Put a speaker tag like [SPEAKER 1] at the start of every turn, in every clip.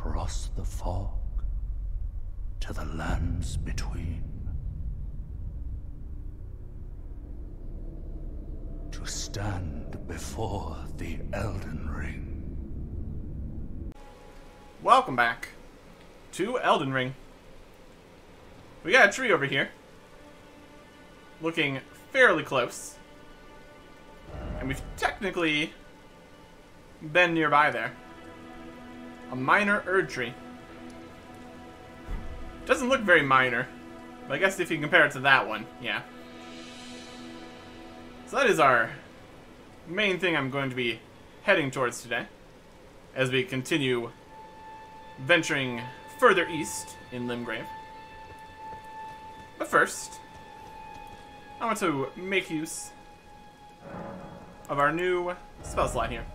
[SPEAKER 1] across the fog to the lands between. To stand before the Elden Ring.
[SPEAKER 2] Welcome back to Elden Ring. We got a tree over here, looking fairly close, and we've technically been nearby there. A minor Erd tree. Doesn't look very minor, but I guess if you compare it to that one, yeah. So that is our main thing I'm going to be heading towards today, as we continue venturing further east in Limgrave. But first, I want to make use of our new spell slot here.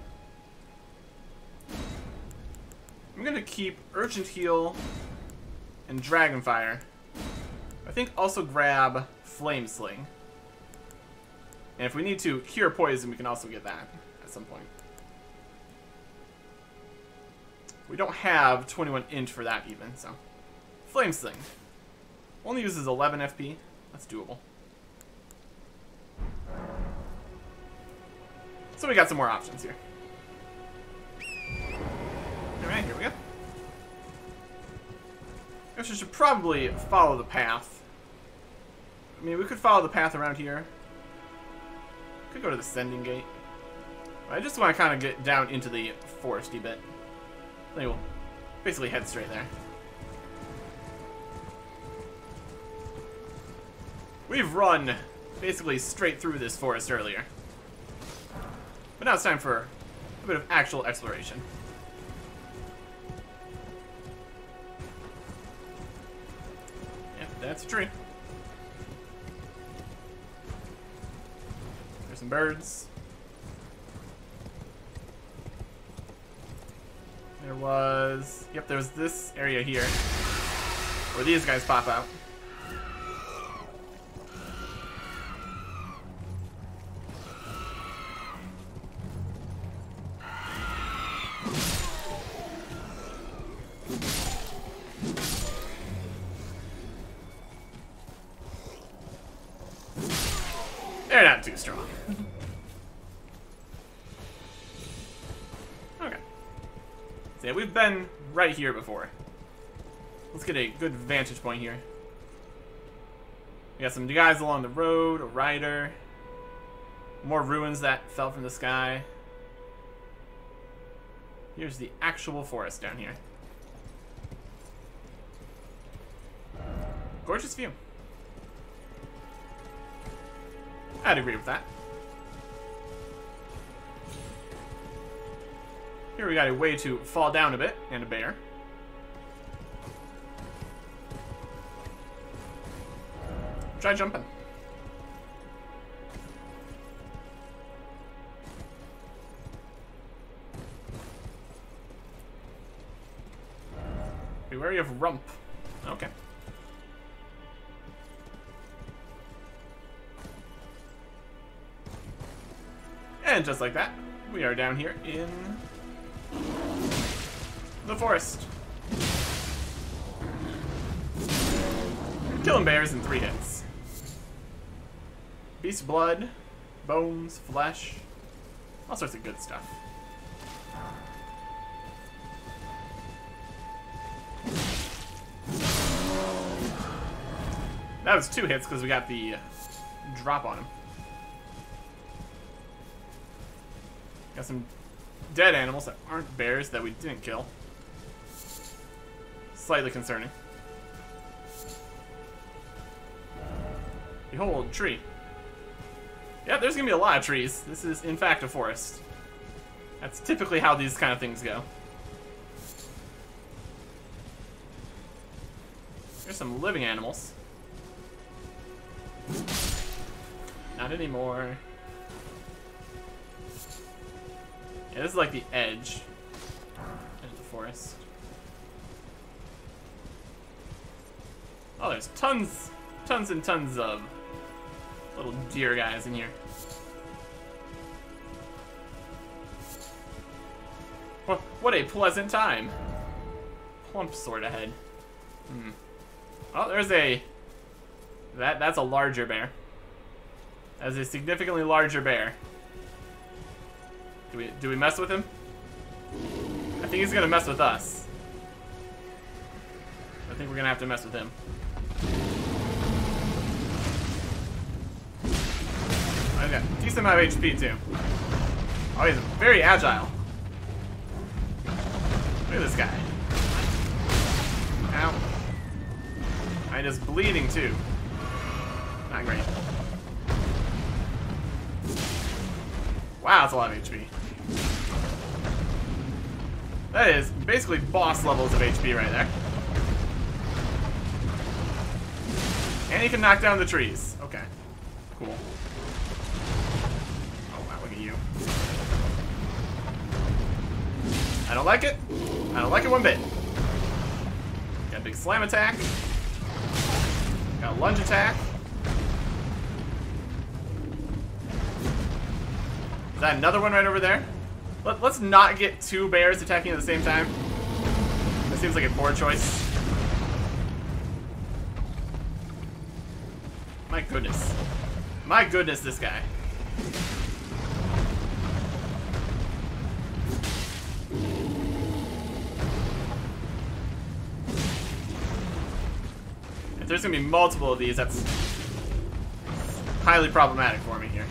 [SPEAKER 2] I'm going to keep Urgent Heal and Dragonfire. I think also grab Flame Sling. And if we need to cure poison, we can also get that at some point. We don't have 21 int for that even, so. Flame Sling. Only uses 11 FP. That's doable. So we got some more options here. Alright, here we go. I guess we should probably follow the path. I mean, we could follow the path around here. Could go to the Sending Gate. I just want to kind of get down into the foresty bit. Then we'll basically head straight there. We've run basically straight through this forest earlier. But now it's time for a bit of actual exploration. Yep, that's a tree. There's some birds. There was... Yep, there's this area here where these guys pop out. They're not too strong. Okay. So yeah, we've been right here before. Let's get a good vantage point here. We got some guys along the road, a rider. More ruins that fell from the sky. Here's the actual forest down here. Gorgeous view. I'd agree with that. Here we got a way to fall down a bit, and a bear. Try jumping. Be wary of rump. Okay. And just like that, we are down here in the forest. Killing bears in 3 hits. Beast blood, bones, flesh, all sorts of good stuff. That was 2 hits because we got the drop on him. Got some dead animals that aren't bears that we didn't kill. Slightly concerning. Behold, tree. Yeah, there's gonna be a lot of trees. This is, in fact, a forest. That's typically how these kind of things go. There's some living animals. Not anymore. Yeah, this is like the edge of the forest. Oh, there's tons and tons of little deer guys in here. What a pleasant time. clump sword ahead. Oh, there's a... That's a larger bear. That's a significantly larger bear. Do we mess with him? I think he's gonna mess with us. I think we're gonna have to mess with him. I've got a decent amount of HP too. Oh, he's very agile. Look at this guy. Ow. And is bleeding too. Not great. Wow, that's a lot of HP. That is basically boss levels of HP right there. And he can knock down the trees. Okay. Cool. Oh wow, look at you. I don't like it. I don't like it one bit. Got a big slam attack. Got a lunge attack. Is that another one right over there? Let's not get two bears attacking at the same time. That seems like a poor choice. My goodness. My goodness, this guy. If there's gonna be multiple of these, that's highly problematic for me here.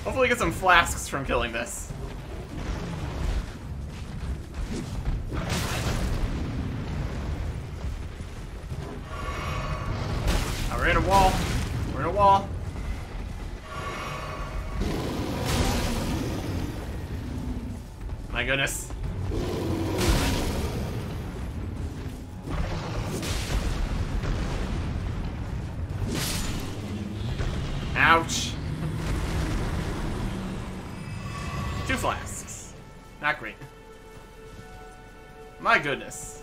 [SPEAKER 2] Hopefully get some flasks from killing this. Oh, we're in a wall. We're in a wall. My goodness. Ouch. Two flasks. Not great. My goodness.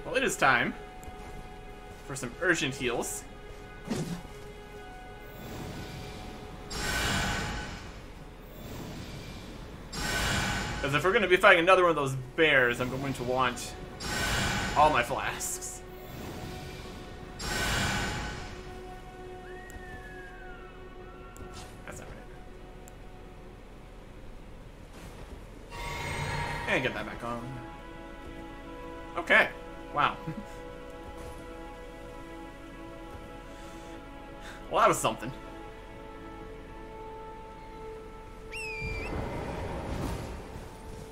[SPEAKER 2] Well, it is time for some urgent heals. Because if we're going to be fighting another one of those bears, I'm going to want all my flasks. And get that back on. Okay. Wow. Well, that was something.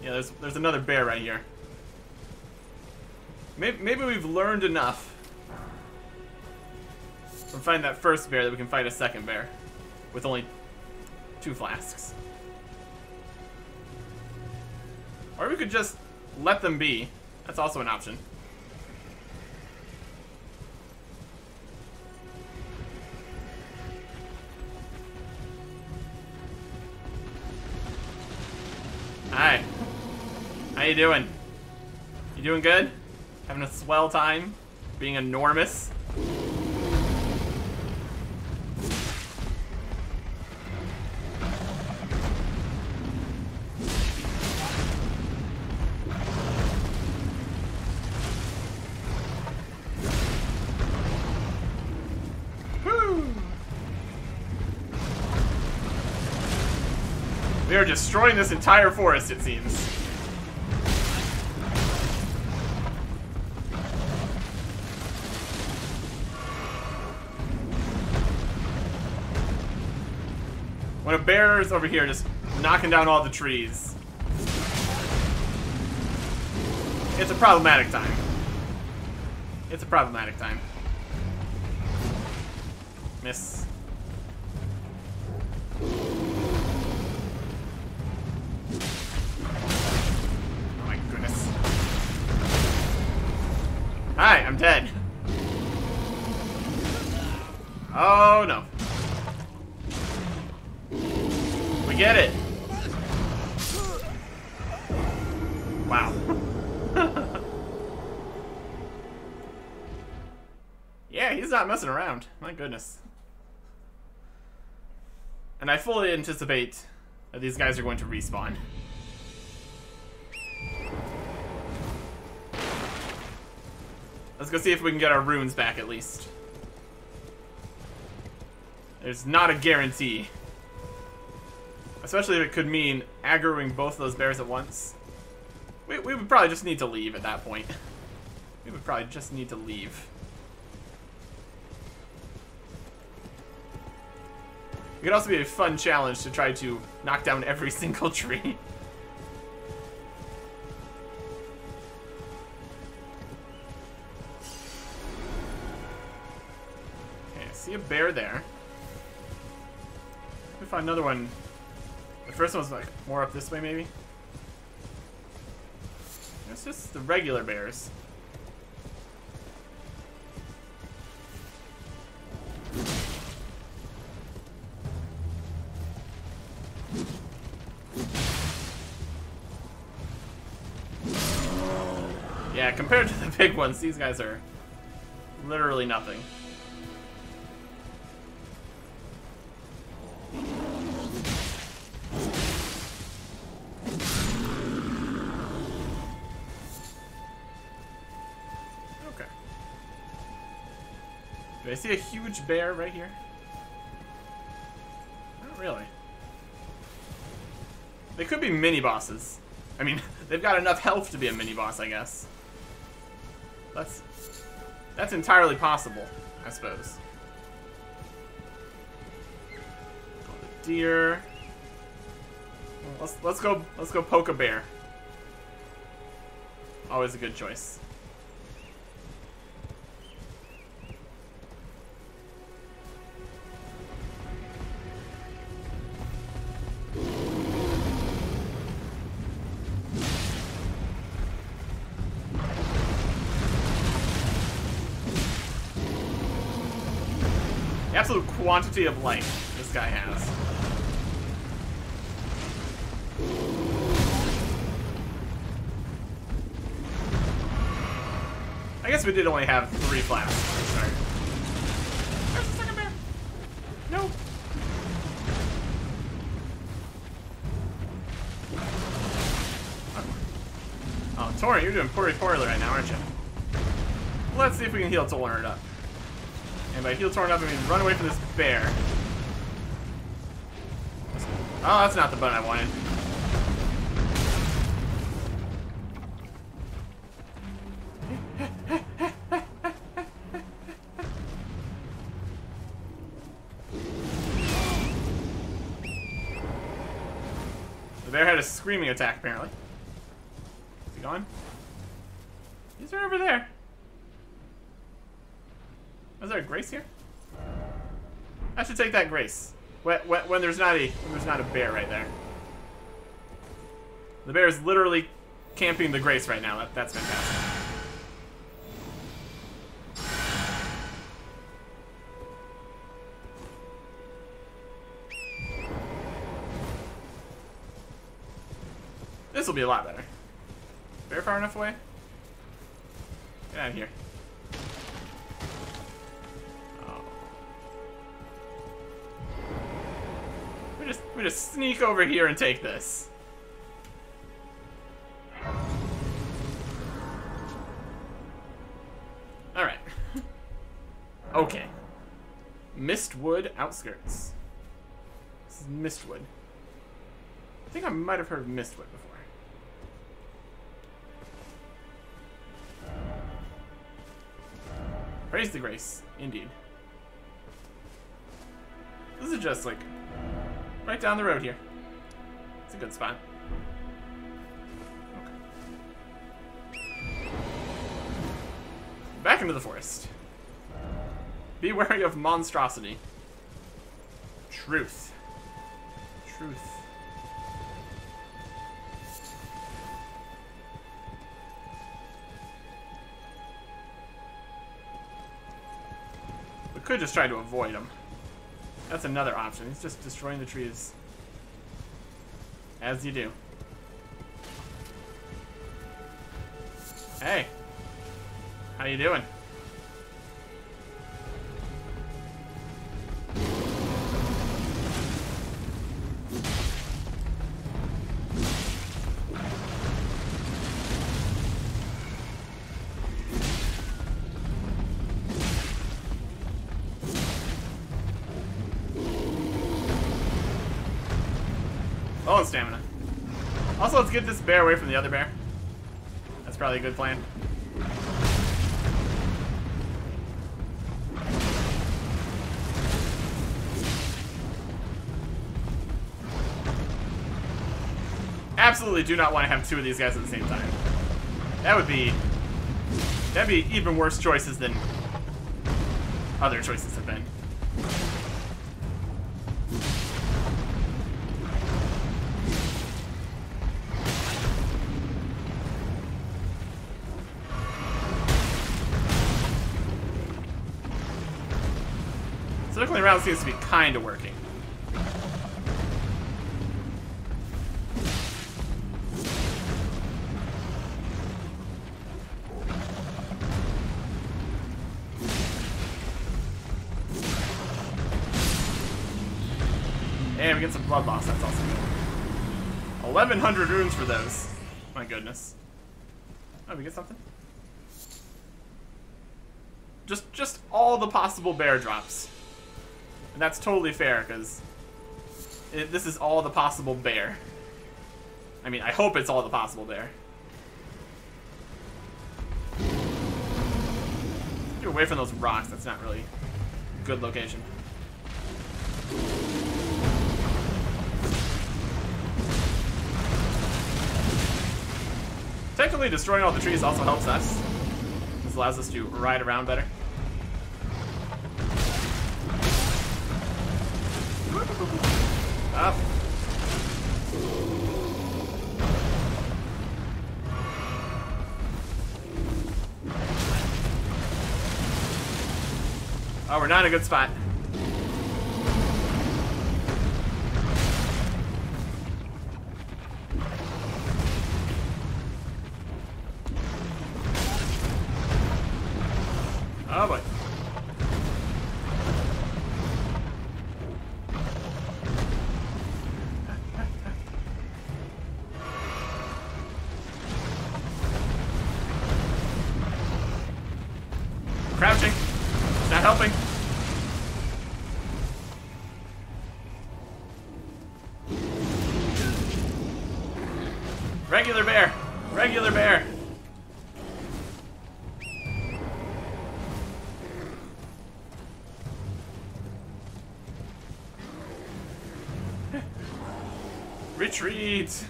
[SPEAKER 2] Yeah, there's another bear right here. Maybe we've learned enough from fighting that first bear that we can fight a second bear with only 2 flasks. Or we could just let them be. That's also an option. Hi. How you doing? You doing good? Having a swell time? Being enormous? We are destroying this entire forest, it seems. When a bear is over here just knocking down all the trees, it's a problematic time. It's a problematic time. Miss. Hi, I'm dead. Oh no. We get it. Wow. Yeah, he's not messing around. My goodness. And I fully anticipate that these guys are going to respawn. Let's go see if we can get our runes back at least. There's not a guarantee. Especially if it could mean aggroing both of those bears at once. We would probably just need to leave at that point. We would probably just need to leave. It could also be a fun challenge to try to knock down every single tree. Okay, I see a bear there. Let me find another one. The first one's like more up this way, maybe. It's just the regular bears. Yeah, compared to the big ones, these guys are literally nothing. Okay. Do I see a huge bear right here? Not really. They could be mini bosses. I mean, they've got enough health to be a mini boss, I guess. That's entirely possible, I suppose. Oh, the deer. Well, let's go poke a bear. Always a good choice. The absolute quantity of life this guy has. I guess we did only have 3 flasks to start. There's the second bear. No. Oh, Tori, you're doing poorly right now, aren't you? Let's see if we can heal Torn up. And by heal Torn up, I mean run away from this bear. Oh, that's not the button I wanted. The bear had a screaming attack, apparently. Is he gone? He's right over there. Was there a grace here? I should take that grace. When there's not a bear right there. The bear is literally camping the grace right now. That's fantastic. This will be a lot better. Bear far enough away? Get out of here. We just sneak over here and take this. Alright. Okay. Mistwood Outskirts. This is Mistwood. I think I might have heard of Mistwood before. Praise the grace, indeed. This is just like right down the road here. It's a good spot. Okay. Back into the forest. Be wary of monstrosity. Truth. Truth. We could just try to avoid him. That's another option. He's just destroying the trees. As you do. Hey. How you doing? Oh, and stamina. Also, let's get this bear away from the other bear. That's probably a good plan. Absolutely do not want to have two of these guys at the same time. That'd be even worse choices than other choices have been. Circling around seems to be kind of working. And we get some blood loss, that's also good. 1,100 runes for those. My goodness. Oh, we get something? Just all the possible bear drops. And that's totally fair, because this is all the possible bear. I mean, I hope it's all the possible bear. Get away from those rocks, that's not really a good location. Technically, destroying all the trees also helps us. This allows us to ride around better. Up. Oh, we're not in a good spot. Oh boy. Crouching. It's not helping. Regular bear. Regular bear. Retreat.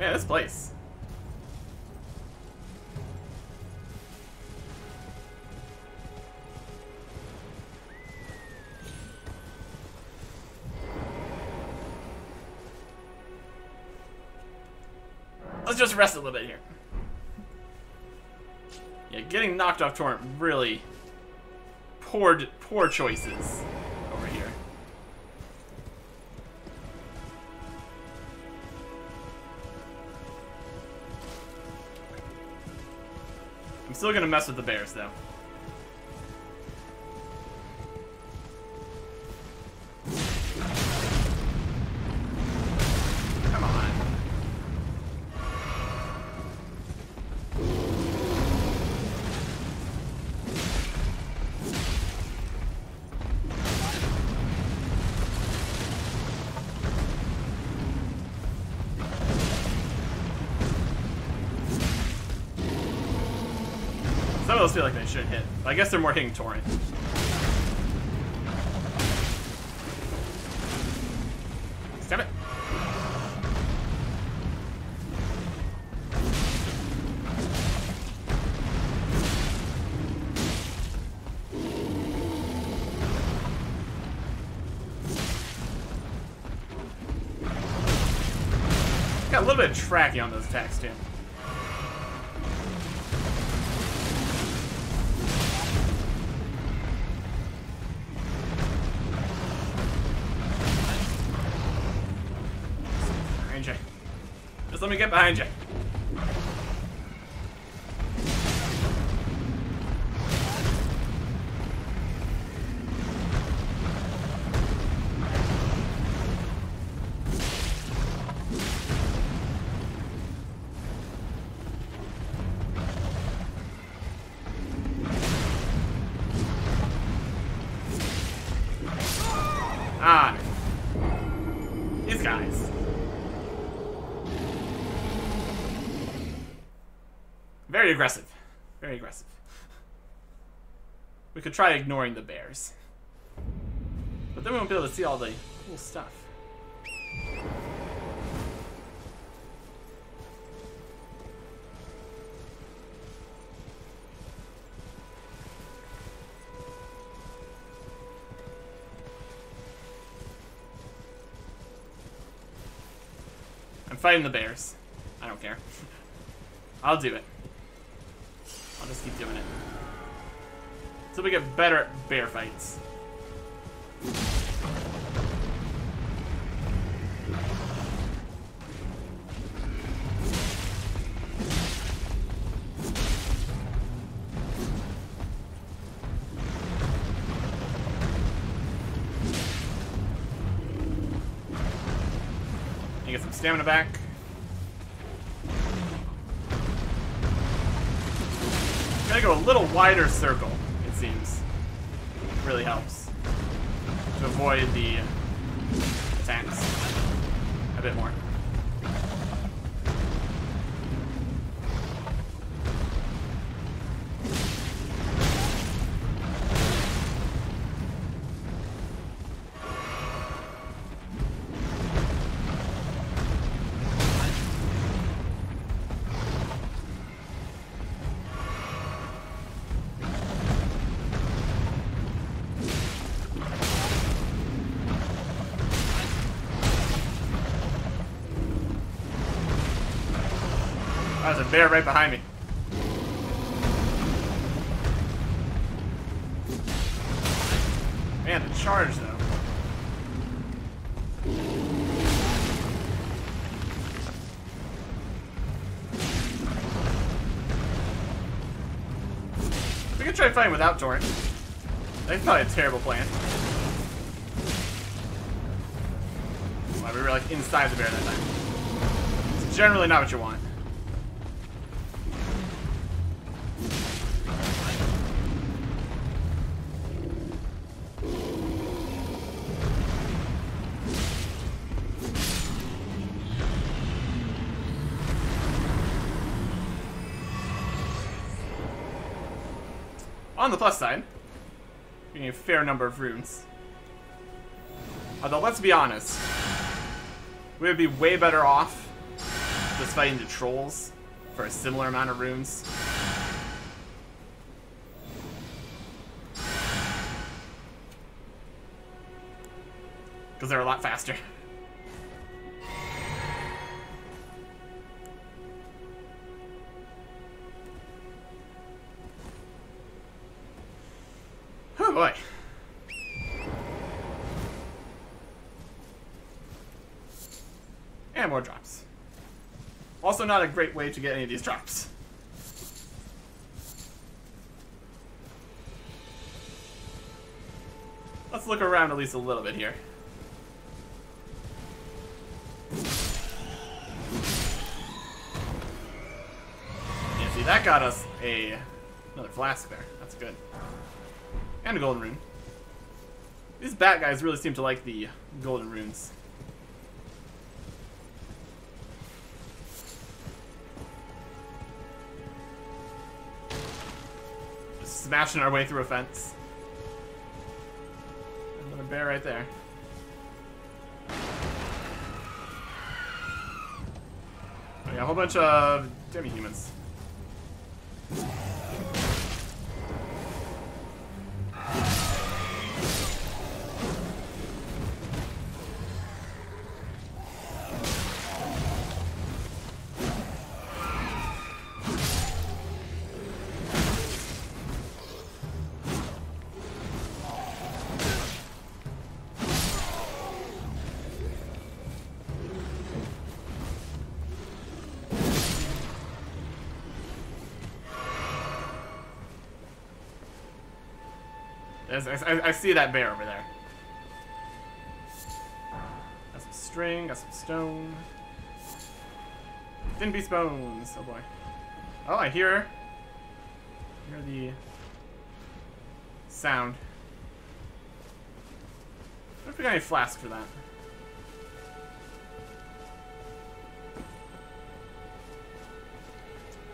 [SPEAKER 2] Man, this place. Let's just rest a little bit here. Yeah, getting knocked off torrent really poor choices over here. I'm still gonna mess with the bears though. Come on. Some of those feel like they shouldn't hit. But I guess they're more hitting torrent. Damn it. Got a little bit of tracking on those attacks too. Just let me get behind you. Ah, these guys. Very aggressive. Very aggressive. We could try ignoring the bears. But then we won't be able to see all the cool stuff. I'm fighting the bears. I don't care. I'll do it. I'll just keep doing it. So we get better at bear fights. You get some stamina back. Gotta go a little wider circle, it seems. Really helps to avoid the attacks a bit more. There's a bear right behind me. Man, the charge though. We could try fighting without torrent. That's probably a terrible plan. Wow, we were like inside the bear that time. It's generally not what you want. On the plus side, we need a fair number of runes. Although, let's be honest, we would be way better off just fighting the trolls for a similar amount of runes. Because they're a lot faster. Oh boy. And more drops. Also not a great way to get any of these drops. Let's look around at least a little bit here. Yeah, see, that got us another flask there. That's good. And a golden rune. These bat guys really seem to like the golden runes. Just smashing our way through a fence. Another bear right there. We got a whole bunch of demi-humans. I see that bear over there. Got some string, got some stone. Thin beast bones. Oh boy. Oh, I hear the sound. I don't think we got any flask for that.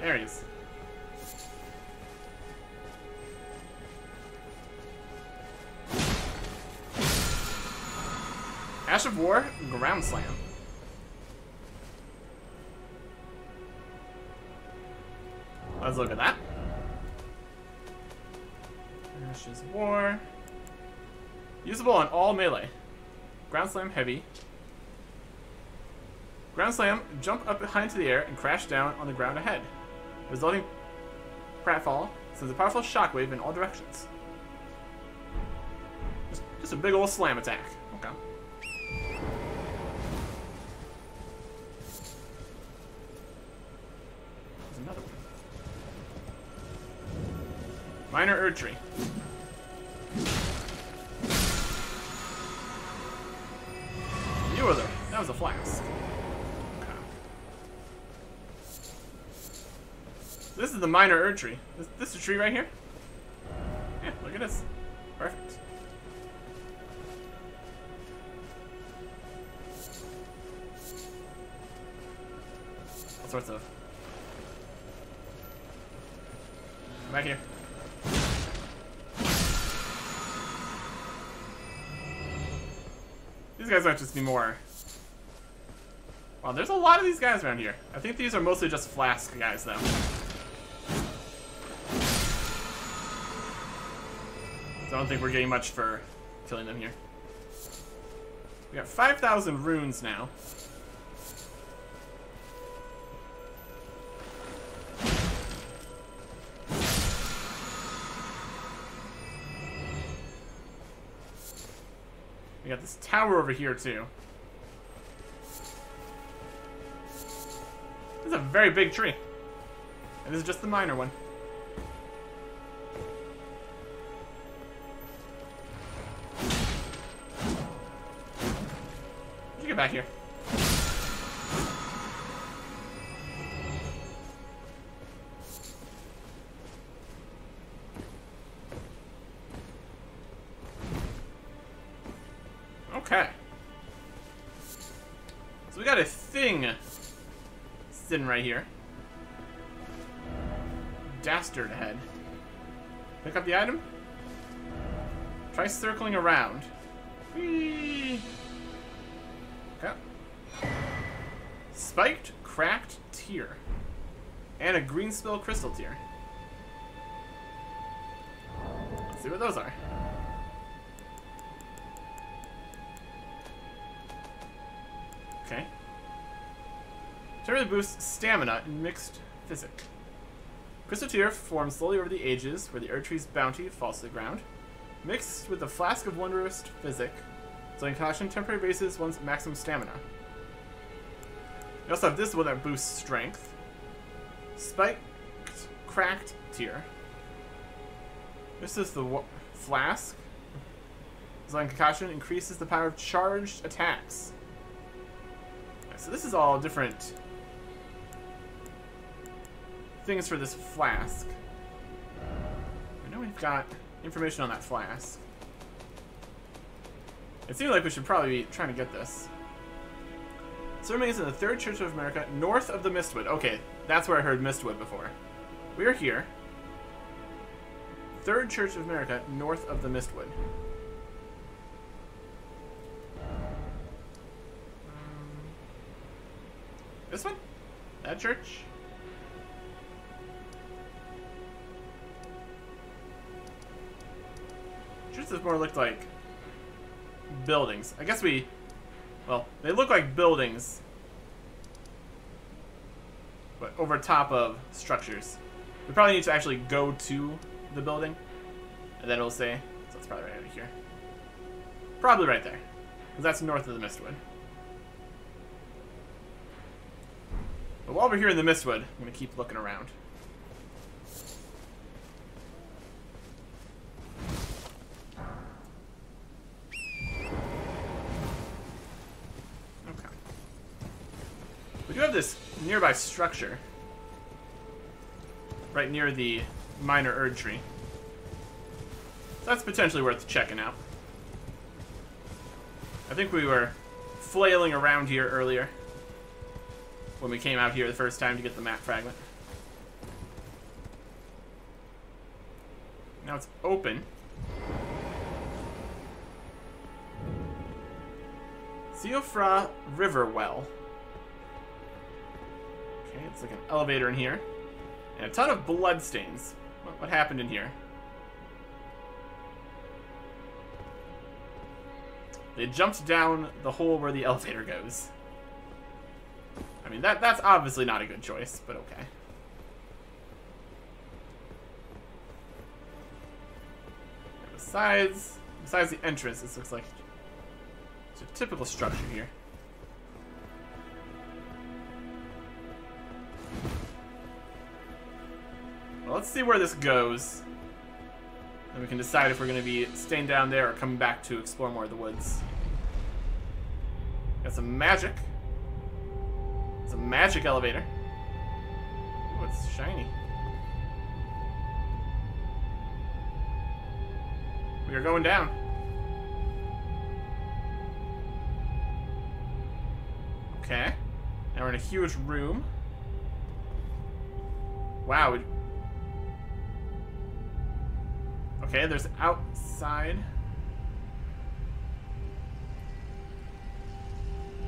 [SPEAKER 2] There he is. Ash of War, Ground Slam. Let's look at that. Ashes of War. Usable on all melee. Ground Slam heavy. Ground Slam, jump up high into the air and crash down on the ground ahead. Resulting pratfall sends a powerful shockwave in all directions. Just a big old slam attack. Okay. There's another one. Minor Erd Tree. You were there. That was a flask. Okay. This is the Minor Erd Tree. This is a tree right here? Yeah, look at this. Perfect. All sorts of. Come back here. These guys might just be more. Wow, there's a lot of these guys around here. I think these are mostly just flask guys, though. So I don't think we're getting much for killing them here. We got 5,000 runes now. We got this tower over here, too. This is a very big tree. And this is just the minor one. You get back here. Okay. So we got a thing sitting right here. Dastard head. Pick up the item. Try circling around. Whee! Okay. Spiked, cracked tear. And a green spill crystal tear. Let's see what those are. Okay. Temporarily boosts stamina in mixed physic. Crystal tear forms slowly over the ages where the Erd Tree's bounty falls to the ground. Mixed with the flask of wondrous physic, so in caution temporary bases one's maximum stamina. We also have this one that boosts strength. Spiked, cracked tear. This is the flask. Zone concoction increases the power of charged attacks. So this is all different things for this flask. I know we've got information on that flask. It seems like we should probably be trying to get this. This remains in the Third Church of America, north of the Mistwood. Okay, that's where I heard Mistwood before. We are here. Third Church of America, north of the Mistwood. This one? That church? Churches more looked like buildings. I guess we... Well, they look like buildings, but over top of structures. We probably need to actually go to the building, and then it'll say... So it's probably right over here. Probably right there, because that's north of the Mistwood. But while we're here in the Mistwood, I'm going to keep looking around. We do have this nearby structure. Right near the minor Erd tree. So that's potentially worth checking out. I think we were flailing around here earlier when we came out here the first time to get the map fragment. Now it's open. Siofra River Well. Okay, it's like an elevator in here. And a ton of bloodstains. What happened in here? They jumped down the hole where the elevator goes. I mean, that's obviously not a good choice, but okay. Besides the entrance, this looks like it's a typical structure here. Well, let's see where this goes. Then we can decide if we're going to be staying down there or coming back to explore more of the woods. Got some magic. It's a magic elevator. Oh, it's shiny. We are going down. Okay. Now we're in a huge room. Wow. Okay, there's outside.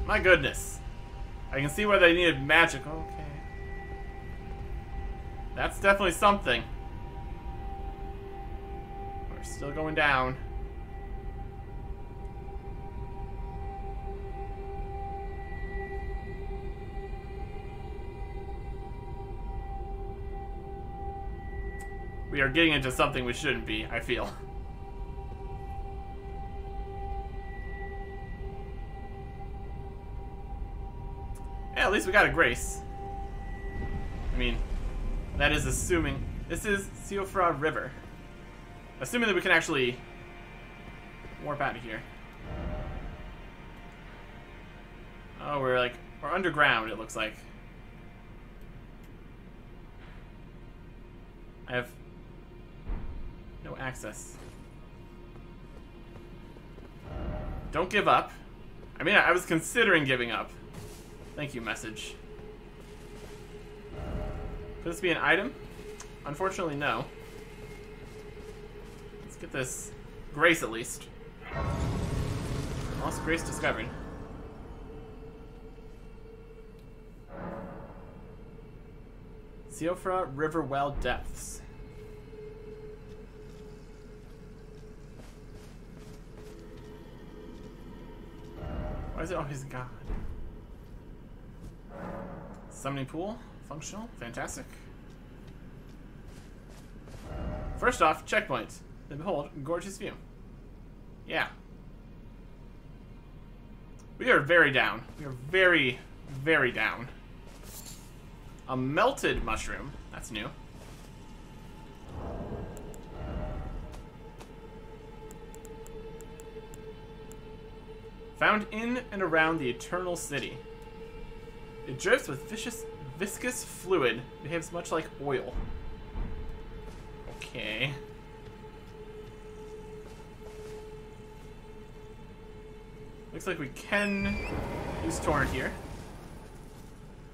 [SPEAKER 2] My goodness. I can see where they needed magic. Okay. That's definitely something. We're still going down. We are getting into something we shouldn't be, I feel. Yeah, at least we got a grace. I mean, that is assuming... This is Siofra River. Assuming that we can actually warp out of here. Oh, we're underground, it looks like. I have no access. Don't give up. I mean, I was considering giving up. Thank you, message. Could this be an item? Unfortunately, no. Let's get this grace at least. Lost grace discovered. Siofra River Well Depths. Why is it always gone? Summoning pool, functional, fantastic. First off, checkpoint. Then behold, gorgeous view. Yeah. We are very down. We are very, very down. A melted mushroom. That's new. Found in and around the Eternal City. It drips with viscous fluid. Behaves much like oil. Okay. Looks like we can use Torrent here.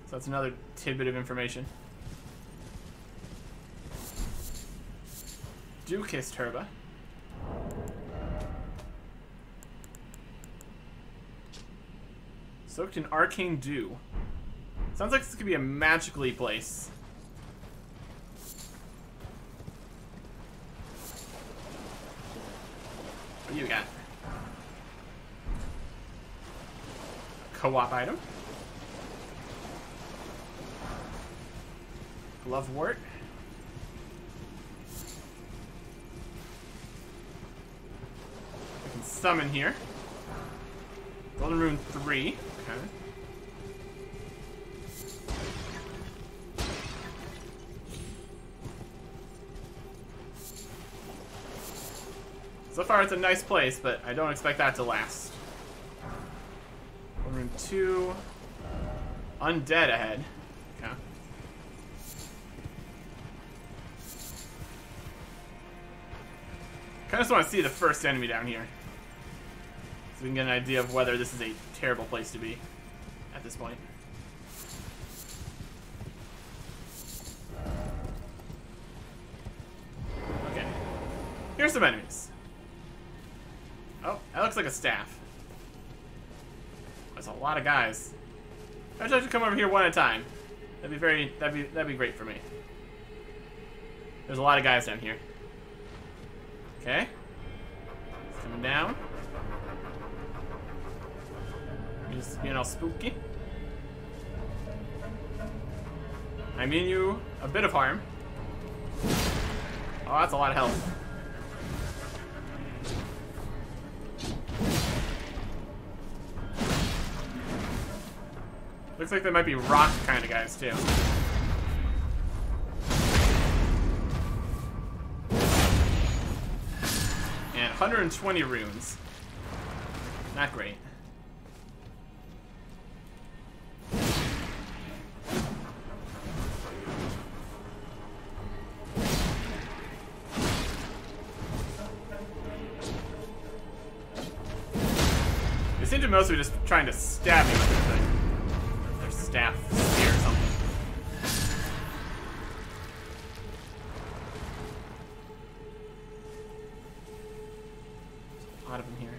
[SPEAKER 2] So that's another tidbit of information. Dew-Kissed Herba. Soaked in arcane dew. Sounds like this could be a magically place. What do you got? A co-op item. Glovewort. I can summon here. Golden Rune 3. Okay. So far it's a nice place, but I don't expect that to last. Golden Rune 2. Undead ahead. Okay. Kind of just want to see the first enemy down here, so we can get an idea of whether this is a terrible place to be at this point. Okay. Here's some enemies. Oh, that looks like a staff. That's a lot of guys. I just have to come over here one at a time. That'd be great for me. There's a lot of guys down here. Okay. It's coming down. Just being all spooky. I mean you a bit of harm. Oh, that's a lot of health. Looks like there might be rock kind of guys too. And 120 runes. Not great. They seem to mostly just trying to stab me with this thing. Their staff spear or something. There's a lot of them here.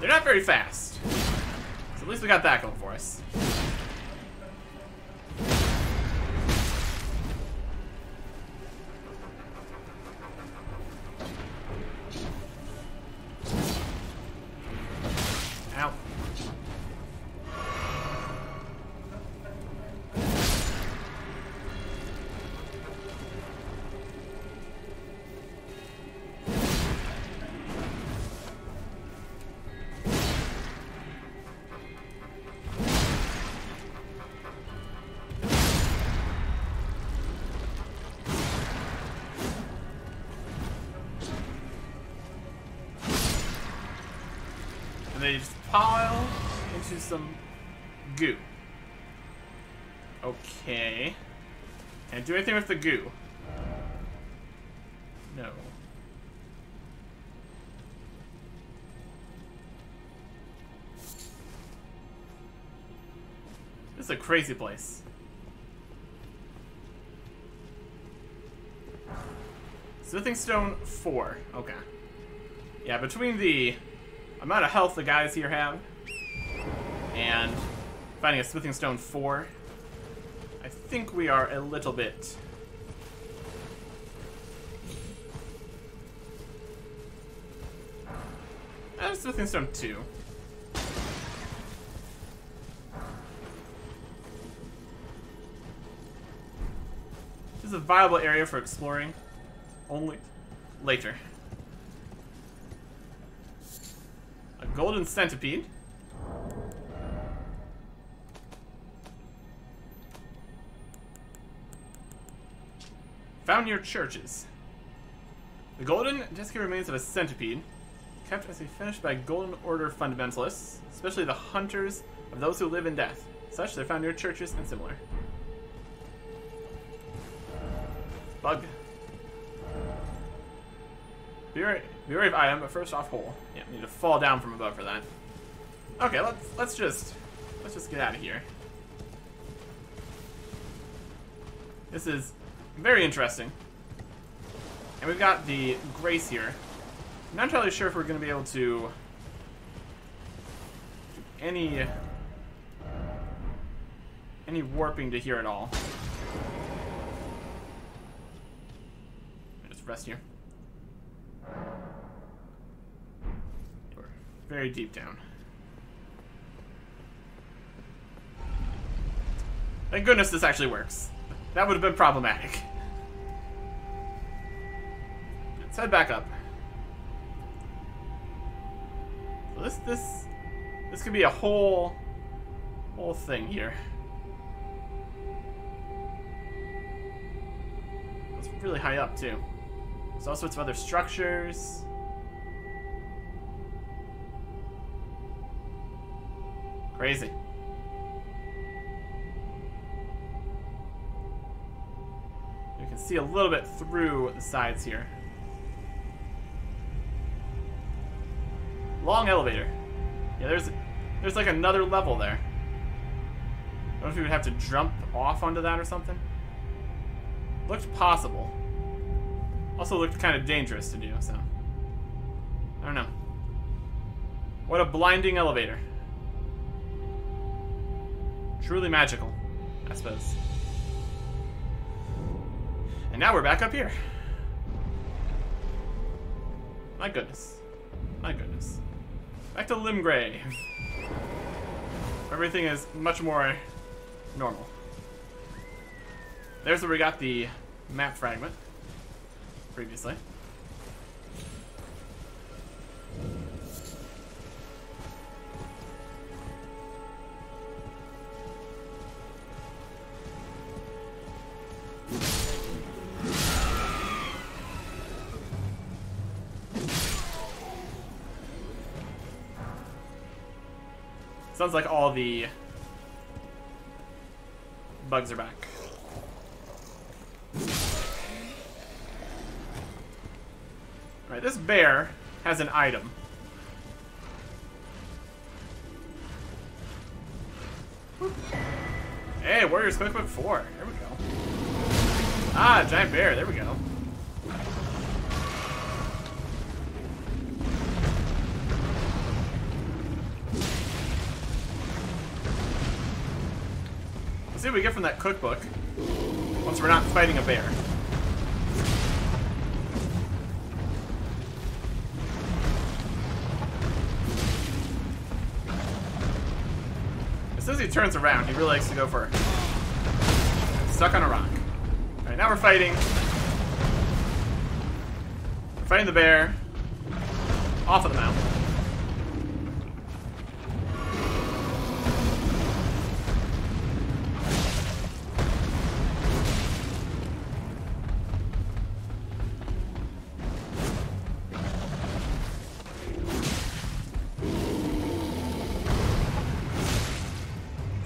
[SPEAKER 2] They're not very fast. So at least we got that going for us. Ow. They just pile into some goo. Okay. Can't do anything with the goo. No. This is a crazy place. Smithing Stone 4. Okay. Yeah, between the amount of health the guys here have and finding a Smithing Stone 4, I think we are a little bit Smithing Stone 2. This is a viable area for exploring only later. A golden centipede. Found near churches. The golden desiccated remains of a centipede, kept as a fetish by Golden Order fundamentalists, especially the hunters of those who live in death. Such they're found near churches and similar. Bug. Be wary of item, but first off hole. Yeah, we need to fall down from above for that. Okay, let's just get out of here. This is very interesting. And we've got the Grace here. I'm not entirely sure if we're going to be able to do any warping to here at all. Just rest here. We're very deep down. Thank goodness this actually works. That would have been problematic. Let's head back up. So this could be a whole thing here. It's really high up too. There's all sorts of other structures. Crazy. You can see a little bit through the sides here. Long elevator. Yeah, there's like another level there. I don't know if you would have to jump off onto that or something. Looked possible. Also looked kind of dangerous to do, so. I don't know. What a blinding elevator. Truly magical, I suppose. And now we're back up here. My goodness. My goodness. Back to Limgrave. Everything is much more normal. There's where we got the map fragment previously. Sounds like all the bugs are back. Alright, this bear has an item. Hey, Warriors Cookbook 4. There we go. Ah, giant bear. There we go. Let's see what we get from that cookbook once we're not fighting a bear. As soon as he turns around, he really likes to go for stuck on a rock. Alright, now we're fighting. We're fighting the bear off of the mountain.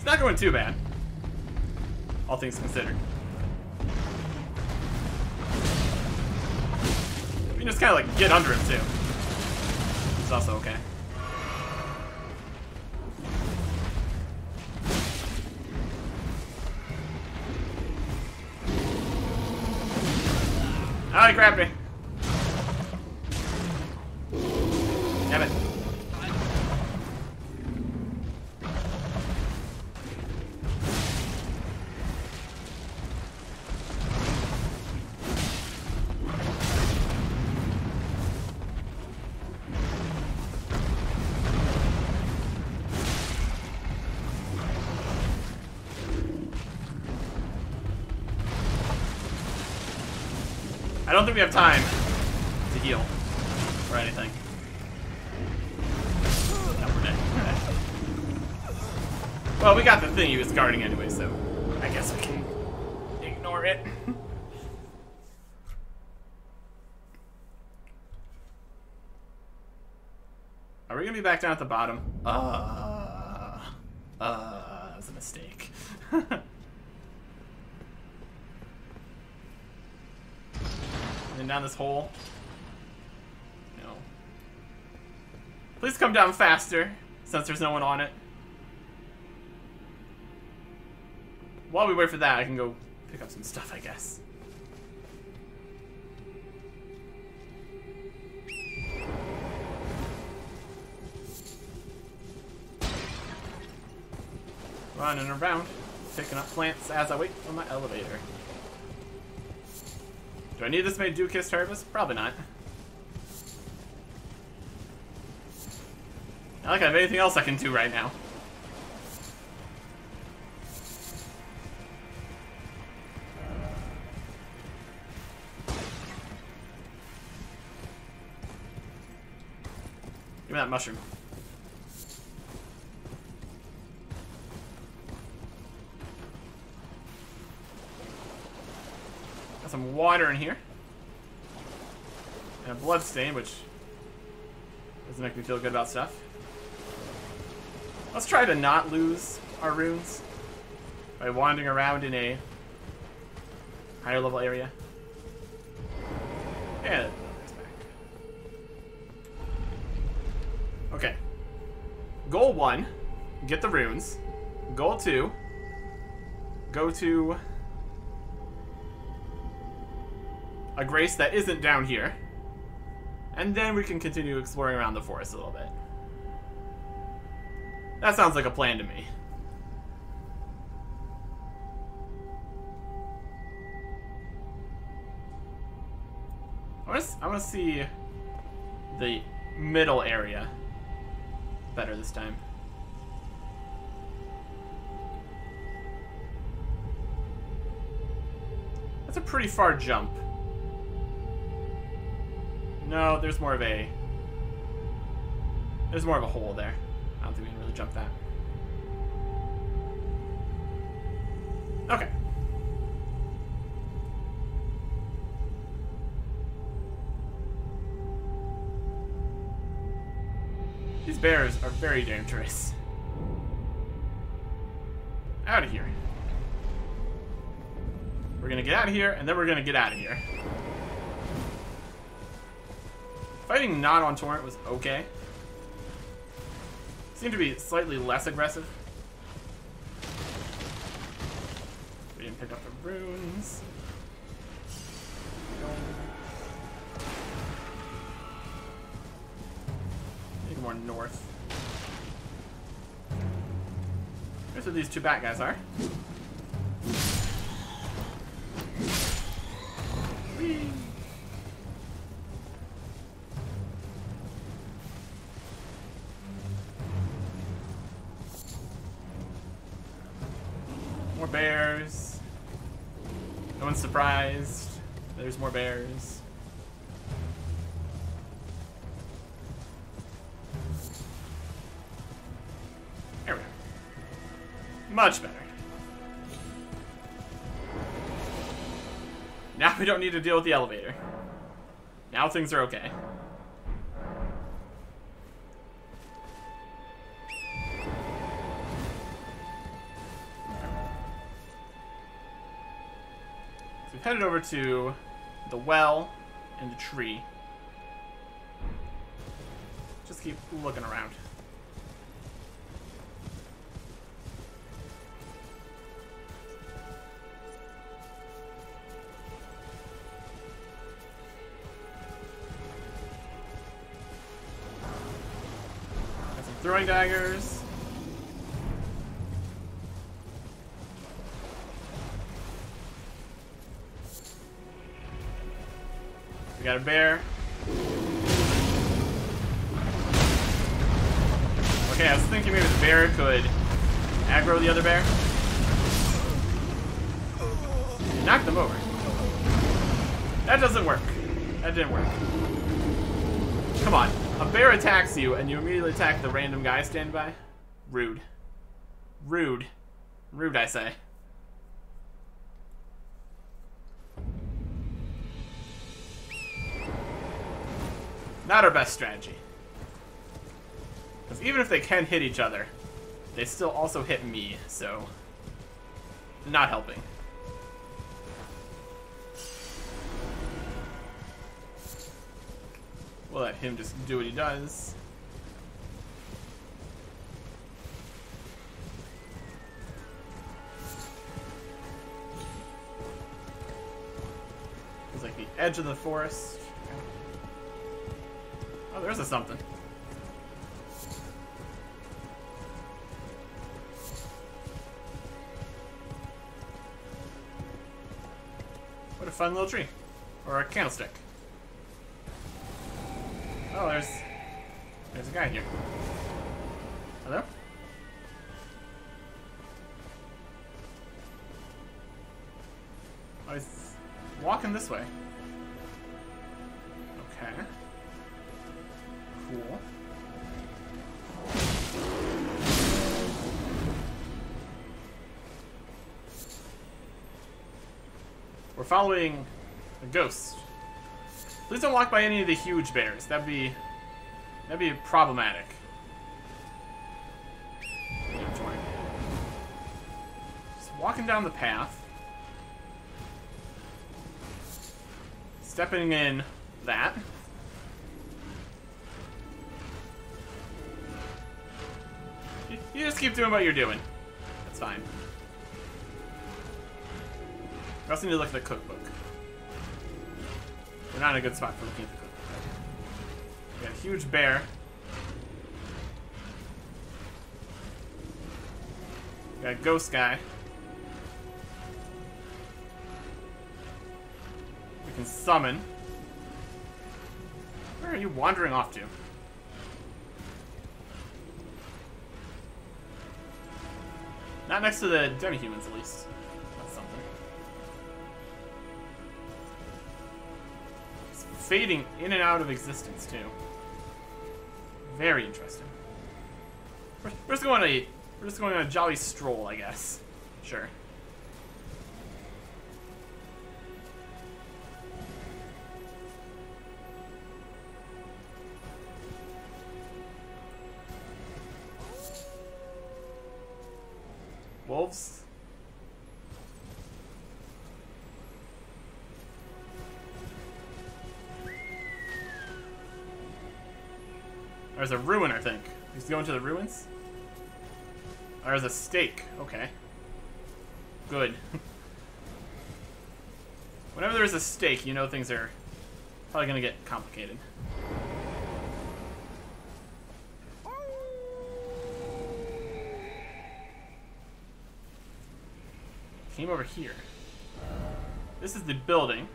[SPEAKER 2] Not going too bad, all things considered. You can just kind of like get under him too. It's also okay. Oh, he grabbed me. Damn it. I don't think we have time to heal or anything. No, we're dead. Well, we got the thing he was guarding anyway, so I guess we can ignore it. Are we gonna be back down at the bottom? That was a mistake. And then down this hole. No. Please come down faster, since there's no one on it. While we wait for that, I can go pick up some stuff, I guess. Running around, picking up plants as I wait for my elevator. Do I need this made Duke-Kissed Harvest? Probably not. Not like I have anything else I can do right now. me that mushroom. Got some water in here. And a blood stain, which doesn't make me feel good about stuff. Let's try to not lose our runes by wandering around in a higher level area. Yeah, that's back. Okay. Goal 1, get the runes. Goal 2, go to a grace that isn't down here. And then we can continue exploring around the forest a little bit. That sounds like a plan to me. I want to see the middle area better this time. That's a pretty far jump. No, there's more of a hole there. I don't think we can really jump that. Okay. These bears are very dangerous. Out of here. We're gonna get out of here, and then we're gonna get out of here. Fighting not on Torrent was okay. Seemed to be slightly less aggressive. We didn't pick up the runes. Need more north. Here's where these two bat guys are. Whee! More bears. No one's surprised. There's more bears. There we go. Much better. Now we don't need to deal with the elevator. Now things are okay. We've headed over to the well and the tree. Just keep looking around. Got some throwing daggers. We got a bear. Okay, I was thinking maybe the bear could aggro the other bear. Knock them over. That doesn't work. That didn't work. Come on. A bear attacks you and you immediately attack the random guy standing by? Rude. Rude. Rude, I say. Not our best strategy. Because even if they can hit each other, they still also hit me, so... not helping. We'll let him just do what he does. It's like the edge of the forest. Oh, there's a something. What a fun little tree. Or a candlestick. Oh, there's a guy here. Hello? Oh, he's walking this way. Okay. Cool. following a ghost. Please don't walk by any of the huge bears. That'd be problematic. Just walking down the path. Stepping in that. You just keep doing what you're doing. That's fine. I also need to look at the cookbook. We're not in a good spot for looking at the cookbook. We got a huge bear. We got a ghost guy. We can summon. Where are you wandering off to? Not next to the demi-humans, at least. That's something. It's fading in and out of existence, too. Very interesting. We're just going on a jolly stroll, I guess. Sure. Wolves? There's a ruin, I think. He's going to the ruins? There's a stake. Okay. Good. Whenever there's a stake, you know things are probably going to get complicated. Came over here. This is the building.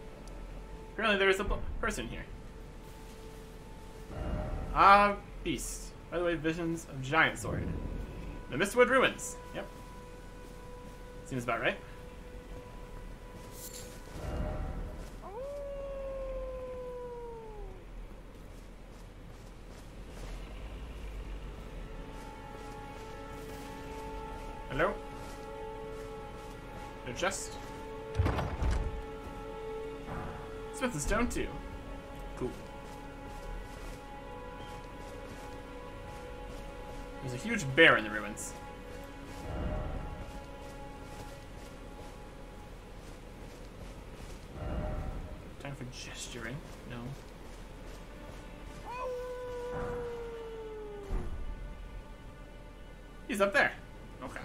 [SPEAKER 2] Apparently there is a person here. Ah, beast. By the way, visions of giant sword. The Mistwood ruins. Yep. Seems about right. Hello? No chest. Smith and stone too. Cool. There's a huge bear in the ruins. Time for gesturing. No. He's up there. Okay.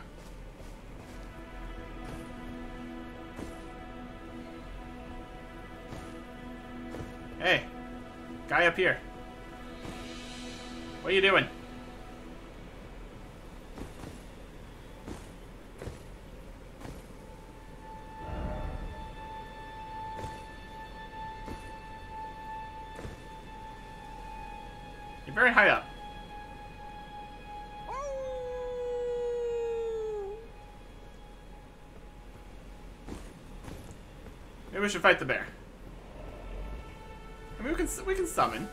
[SPEAKER 2] Hey, guy up here. What are you doing? You're very high up. Maybe we should fight the bear. I mean, we can summon.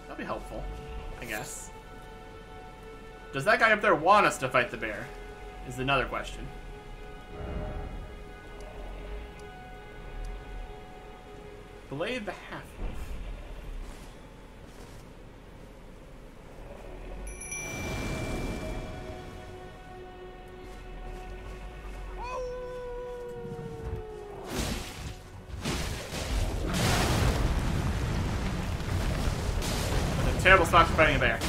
[SPEAKER 2] That'll be helpful, I guess. Does that guy up there want us to fight the bear? Is another question. Blade the half-wolf. Terrible spot for fighting a bear.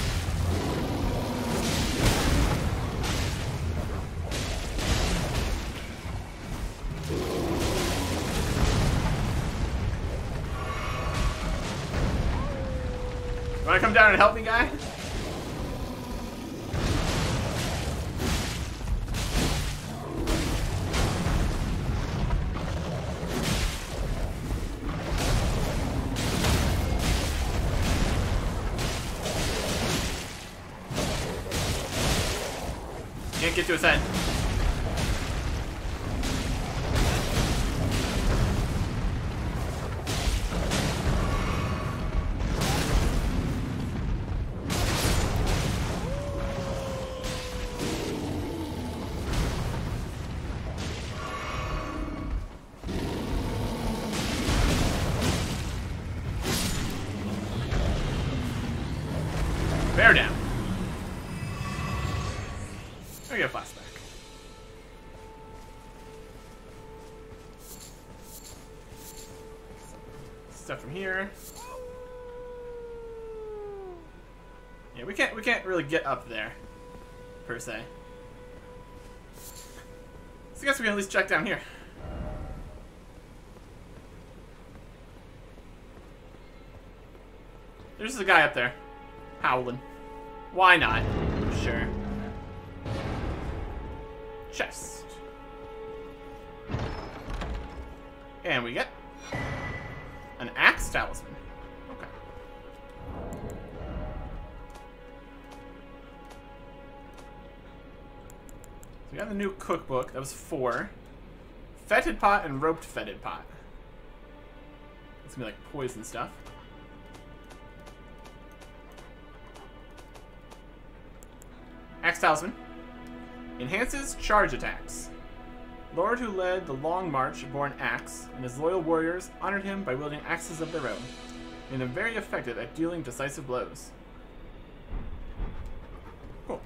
[SPEAKER 2] You wanna come down and help me, guy? Can't get to his head. Bear down. I get a flashback. Stuff from here. Yeah, we can't really get up there, per se. So I guess we can at least check down here. There's a guy up there, howling. Why not? Sure. Chest. And we get an axe talisman. Okay. So we got the new cookbook. That was 4. Fetid pot and roped fetid pot. It's gonna be like poison stuff. Axe talisman. Enhances charge attacks. Lord who led the long march bore an axe, and his loyal warriors honored him by wielding axes of their own, making them very effective at dealing decisive blows. Cool.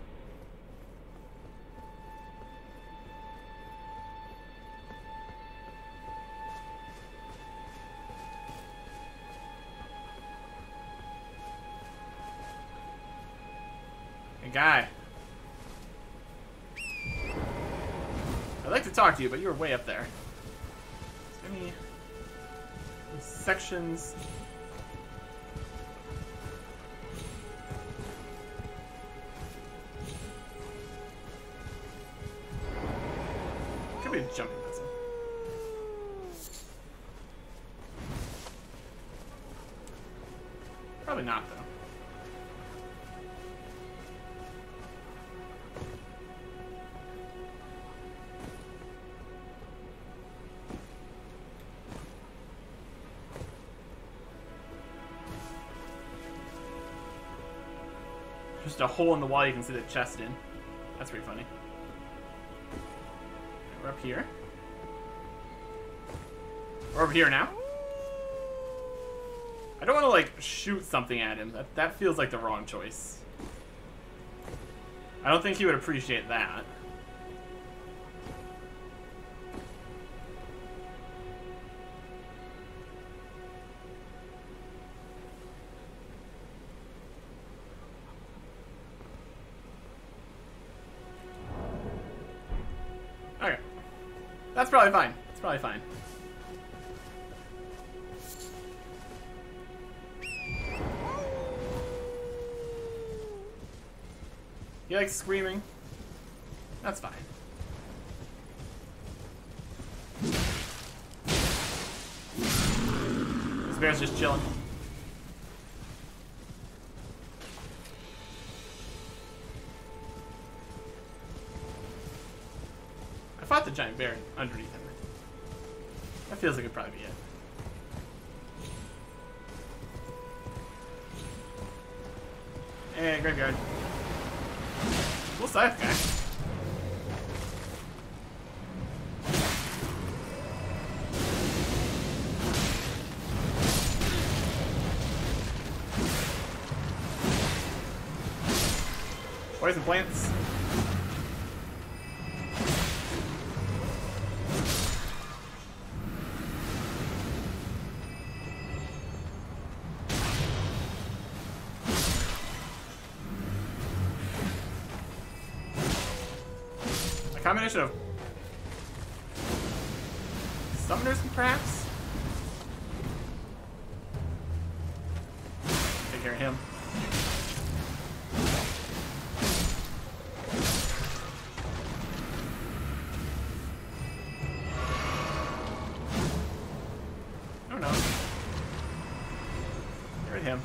[SPEAKER 2] Hey, guy. I'd like to talk to you, but you're way up there. Is there any sections? Could be a jumping puzzle. Probably not, though. Just a hole in the wall you can see the chest in. That's pretty funny. We're up here. We're over here now. I don't want to, like, shoot something at him. That feels like the wrong choice. I don't think he would appreciate that. Okay. That's probably fine. It's probably fine. He likes screaming. That's fine. This bear's just chilling. I fought the giant bear underneath him. That feels like it'd probably be it. Hey, graveyard. Cool scythe guy. Poison plants. Combination of summoners, perhaps? Take care of him. Oh no. Get rid of him.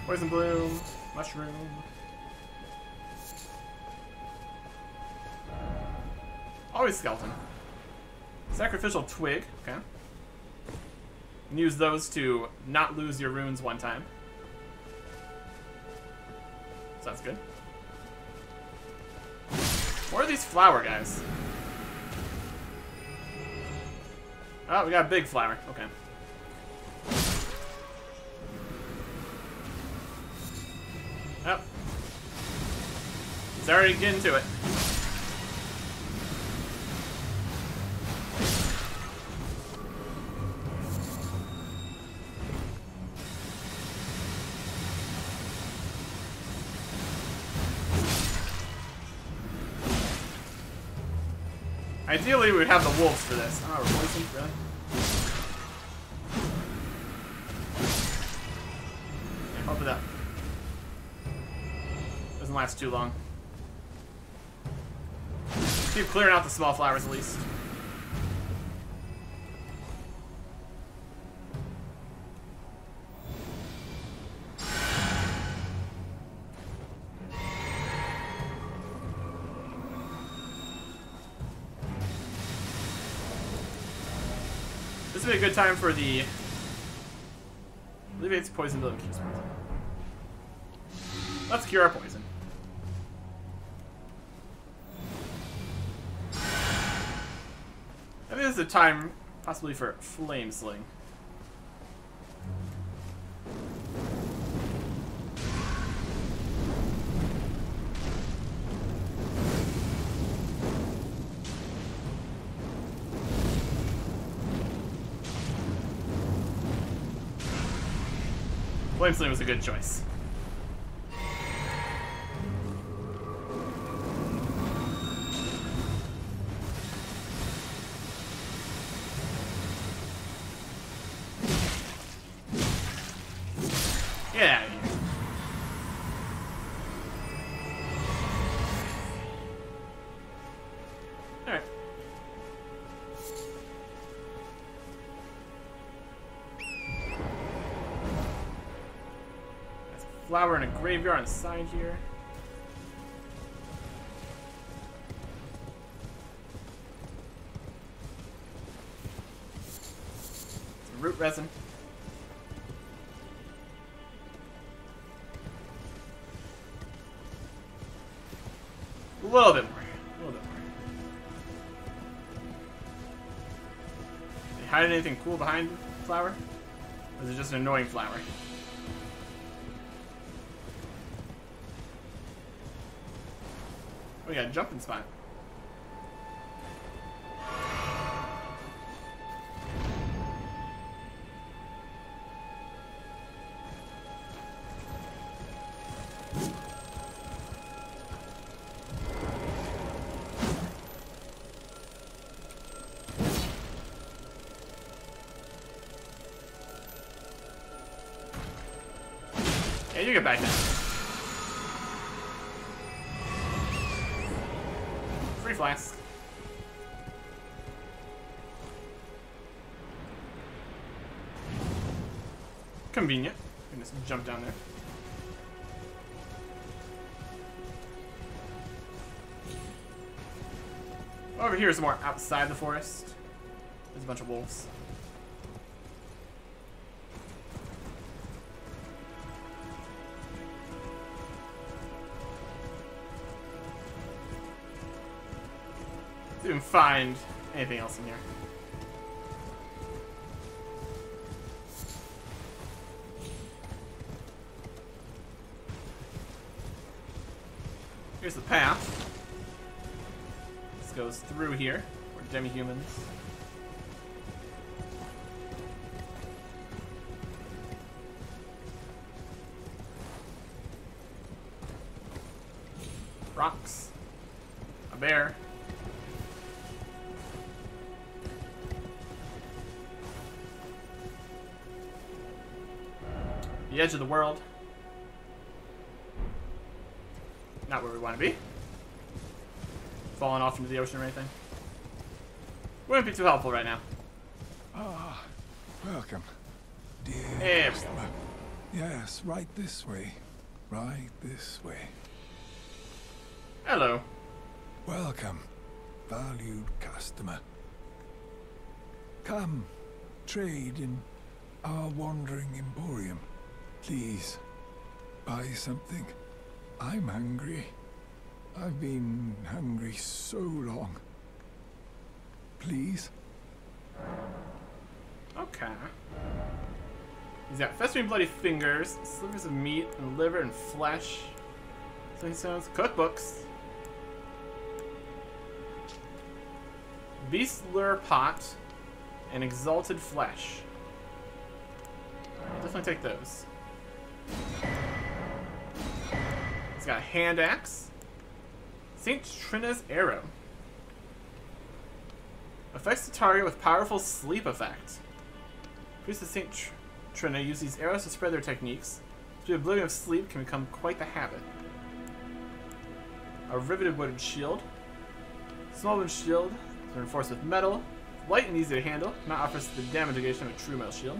[SPEAKER 2] Poison bloom, mushroom. Always skeleton. Sacrificial twig, okay. And use those to not lose your runes one time. Sounds good. What are these flower guys? Oh, we got a big flower. Okay. Oh. He's already getting to it. Ideally, we would have the wolves for this. Oh, we're poisoned? Really? Yeah, hope that doesn't last too long. Keep clearing out the small flowers at least. This would be a good time for the alleviates poison building keeps poison. Let's cure our poison. I think this is a time possibly for flame sling. Flame Sling was a good choice. Get out of here. Alright. Flower in a graveyard on the side here. Some root resin. A little bit more. A little bit more. Are they hiding anything cool behind the flower? Or is it just an annoying flower? We got a jumping spot. Yeah, you get back down. Free flask. Convenient. You can just jump down there. Over here is more outside the forest. There's a bunch of wolves. Didn't find anything else in here. Here's the path. This goes through here. We're demi-humans. Rocks. A bear. The edge of the world. Not where we want to be. Falling off into the ocean or anything. Wouldn't be too helpful right now.
[SPEAKER 3] Ah, welcome, dear
[SPEAKER 2] Hey,
[SPEAKER 3] customer. Yes, right this way. Right this way.
[SPEAKER 2] Hello.
[SPEAKER 3] Welcome, valued customer. Come, trade in our wandering emporium. Please, buy something. I'm hungry. I've been hungry so long. Please?
[SPEAKER 2] Okay. He's got festering bloody fingers, slivers of meat, and liver and flesh. Something sounds cookbooks. Beast lure pot and exalted flesh. I'll definitely take those. He's got a hand axe. Saint Trina's arrow. Affects the target with powerful sleep effect. Priests of Saint Trina use these arrows to spread their techniques. The oblivion of sleep can become quite the habit. A riveted wooden shield. Small wooden shield is reinforced with metal. Light and easy to handle. Not offers the damage negation of a true metal shield.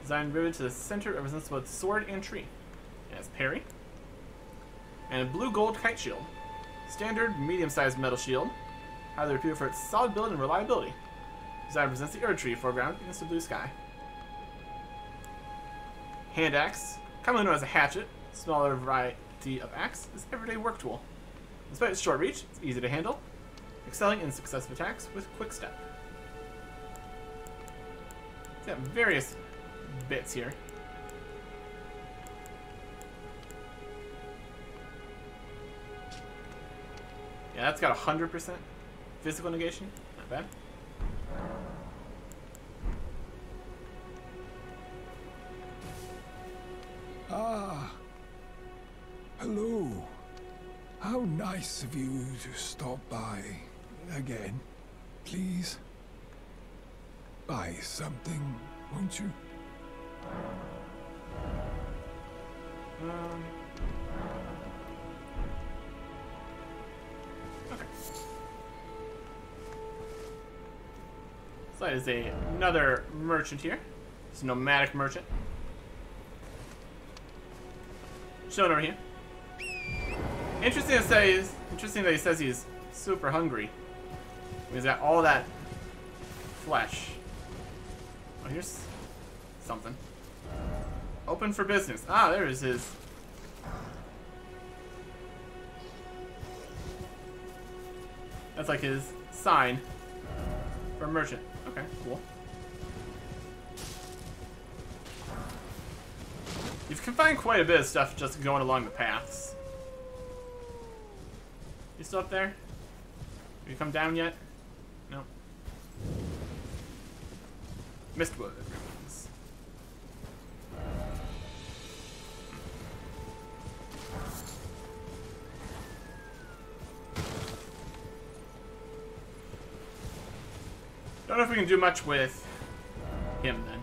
[SPEAKER 2] Designed riveted to the center, represents both sword and tree. It has parry. And a blue gold kite shield. Standard medium-sized metal shield. Highly reputed for its solid build and reliability. Design represents the Erd tree foreground against the blue sky. Hand axe, commonly known as a hatchet, smaller variety of axe, is everyday work tool. Despite its short reach, it's easy to handle, excelling in successive attacks with quick step. It's got various bits here. Yeah, that's got 100% physical negation. Not bad.
[SPEAKER 3] Ah. Hello. How nice of you to stop by again. Please. Buy something, won't you?
[SPEAKER 2] Okay. So that is another merchant here. It's a nomadic merchant. Shown over here. Interesting that he says he's super hungry. He's got all that flesh. Oh, here's something. Open for business. Ah, there is his. That's like his sign for a merchant. Okay, cool. You can find quite a bit of stuff just going along the paths. You still up there? Have you come down yet? No. Mistwood, everyone's. Don't know if we can do much with him then.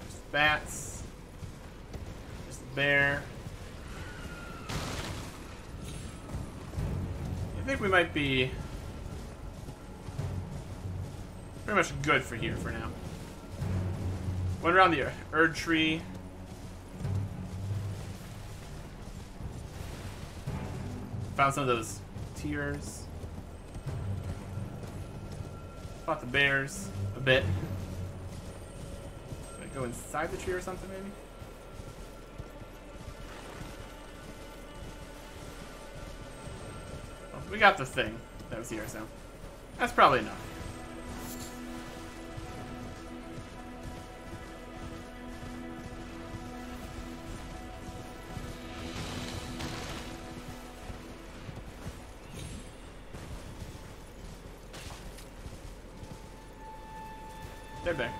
[SPEAKER 2] There's bats. There's the bear. I think we might be pretty much good for here for now. Went around the Erd tree. Found some of those tears. Fought the bears a bit. Should I go inside the tree or something, maybe? Well, we got the thing that was here, so that's probably enough. They're back.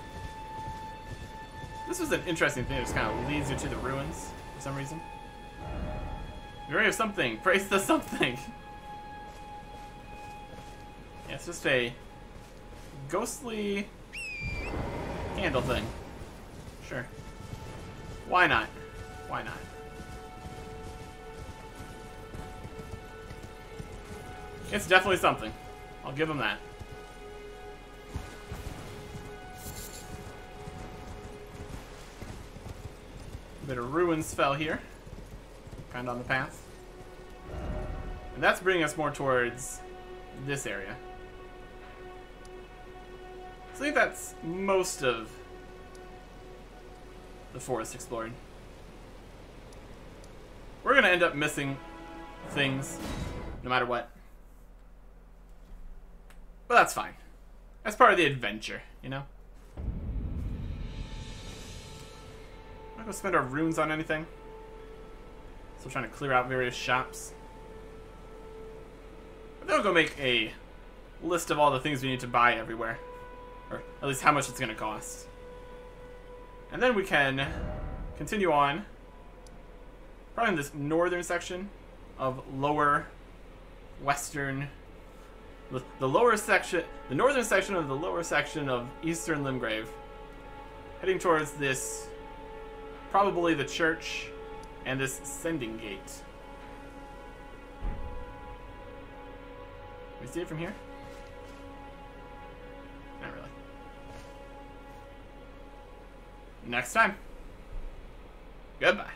[SPEAKER 2] This was an interesting thing that just kind of leads you to the ruins for some reason. Glory of something. Praise the something. Yeah, it's just a ghostly candle thing. Sure. Why not? Why not? It's definitely something. I'll give him that. Bit of ruins fell here, kind of on the path, and that's bringing us more towards this area. So I think that's most of the forest explored. We're gonna end up missing things, no matter what. But that's fine. That's part of the adventure, you know? I'm not gonna spend our runes on anything. Still trying to clear out various shops. But then we'll go make a list of all the things we need to buy everywhere. Or at least how much it's gonna cost. And then we can continue on. Probably in this northern section of lower western... The lower section, the northern section of the lower section of eastern Limgrave, heading towards this, probably the church, and this sending gate. Can we see it from here? Not really. Next time. Goodbye.